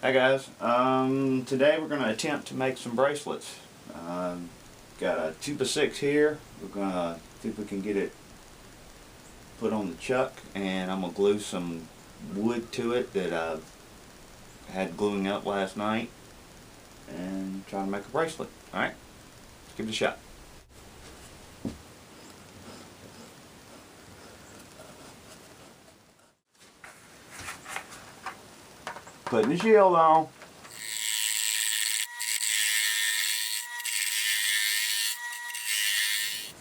Hi guys, today we're going to attempt to make some bracelets. Got a 2x6 here. We're going to see if we can get it put on the chuck, and I'm going to glue some wood to it that I had gluing up last night and try to make a bracelet. Alright, let's give it a shot. Putting the shield on.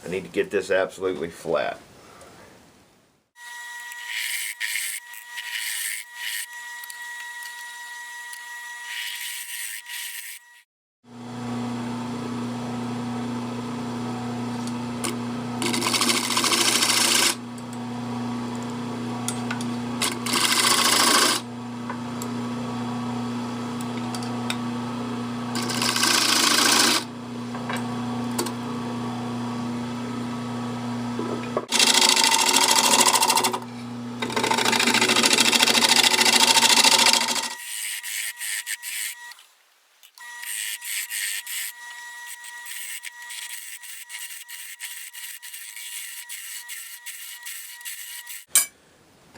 I need to get this absolutely flat.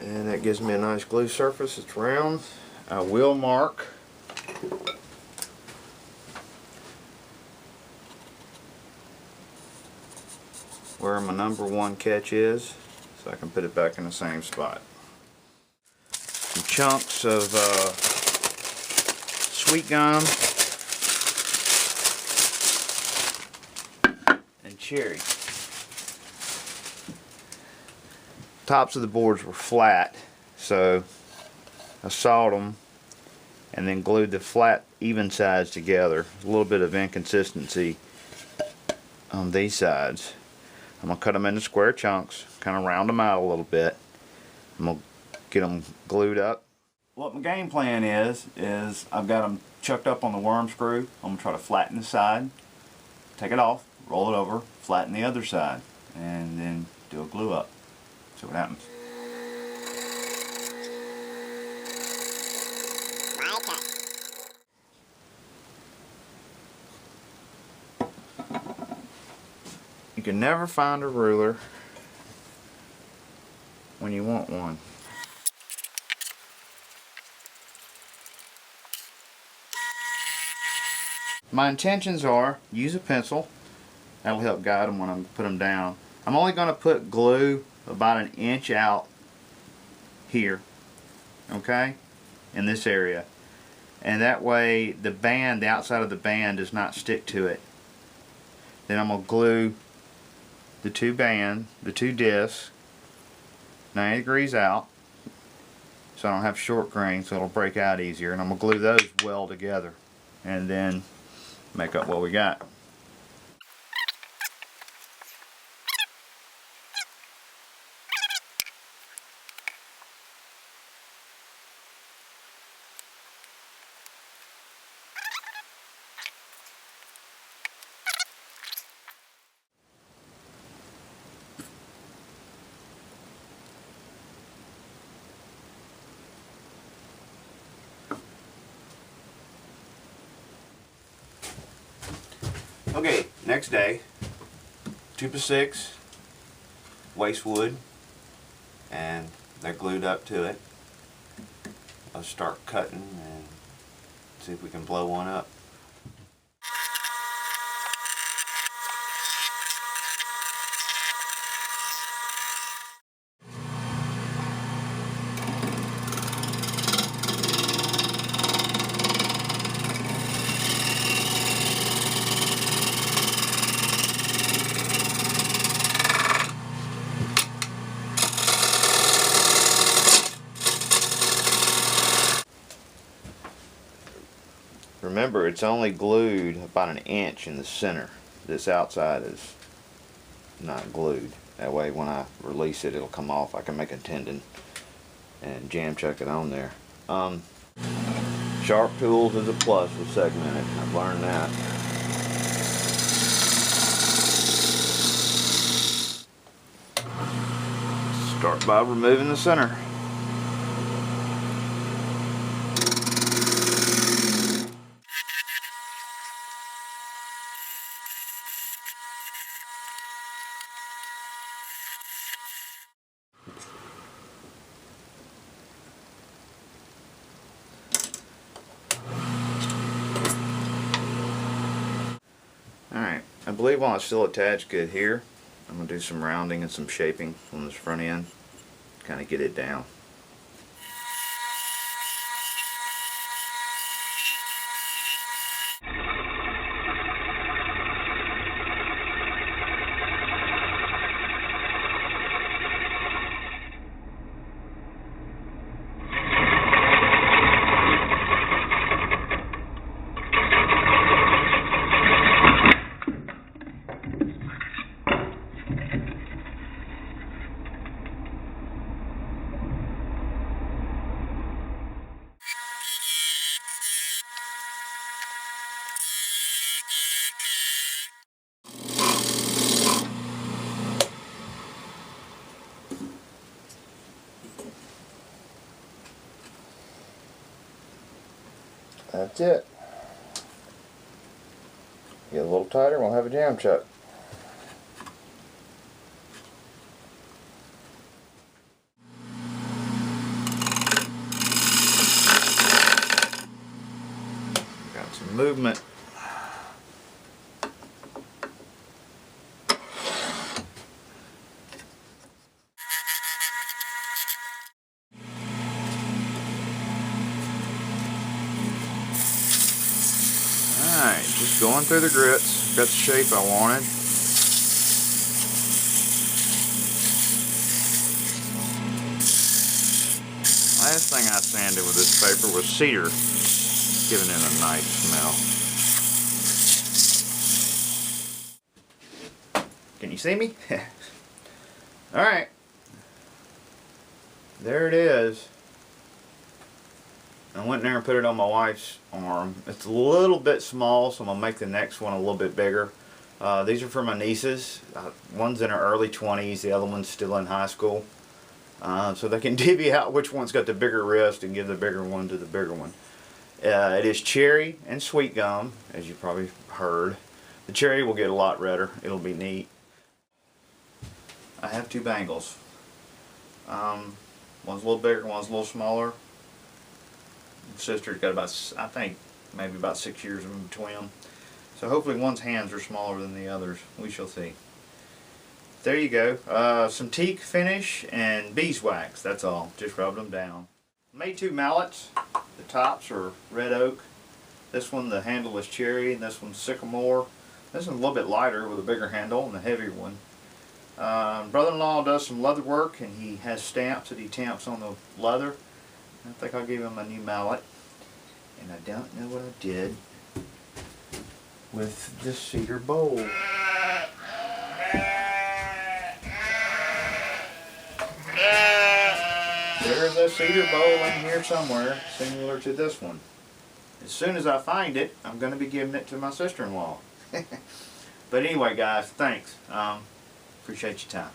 And that gives me a nice glue surface. It's round. I will mark where my number 1 catch is, so I can put it back in the same spot. Some chunks of sweet gum and cherry. Tops of the boards were flat, so I sawed them and then glued the flat even sides together. A little bit of inconsistency on these sides. I'm going to cut them into square chunks, kind of round them out a little bit. I'm going to get them glued up. What my game plan is I've got them chucked up on the worm screw. I'm going to try to flatten the side, take it off, roll it over, flatten the other side, and then do a glue up. See what happens. You can never find a ruler when you want one. My intentions are use a pencil. That'll help guide them when I put them down. I'm only going to put glue about 1 inch out here, okay, in this area, and that way the band, the outside of the band, does not stick to it. Then I'm going to glue the two discs 90 degrees out, so I don't have short grain, so it'll break out easier, and I'm going to glue those well together and then make up what we got. Okay, next day, 2x6 waste wood, and they're glued up to it. Let's start cutting and see if we can blow one up. Remember, it's only glued about 1 inch in the center. This outside is not glued. That way when I release it, it'll come off. I can make a tendon and jam chuck it on there. Sharp tools is a plus with segmented. I've learned that. Start by removing the center. believe while it's still attached good here, I'm going to do some rounding and some shaping on this front end, kind of get it down. That's it. Get a little tighter, we'll have a jam chuck. Got some movement. Alright, just going through the grits. Got the shape I wanted. Last thing I sanded with this paper was cedar, giving it a nice smell. Can you see me? Alright, there it is. I went in there and put it on my wife's arm. It's a little bit small, so I'm going to make the next one a little bit bigger. These are for my nieces. One's in her early 20s, the other one's still in high school. So they can divvy out which one's got the bigger wrist and give the bigger one to the bigger one. It is cherry and sweet gum, as you probably heard. The cherry will get a lot redder. It'll be neat. I have two bangles. One's a little bigger, one's a little smaller. Sister's got about, I think, maybe about 6 years in between them. So hopefully one's hands are smaller than the others. We shall see. There you go. Some teak finish and beeswax. That's all. Just rubbed them down. Made two mallets. The tops are red oak. This one, the handle is cherry, and this one's sycamore. This one's a little bit lighter with a bigger handle and the heavier one. Brother-in-law does some leather work, and he has stamps that he tamps on the leather. I think I'll give him a new mallet. And I don't know what I did with this cedar bowl. There's a cedar bowl in here somewhere, similar to this one. As soon as I find it, I'm going to be giving it to my sister-in-law. But anyway, guys, thanks. Appreciate your time.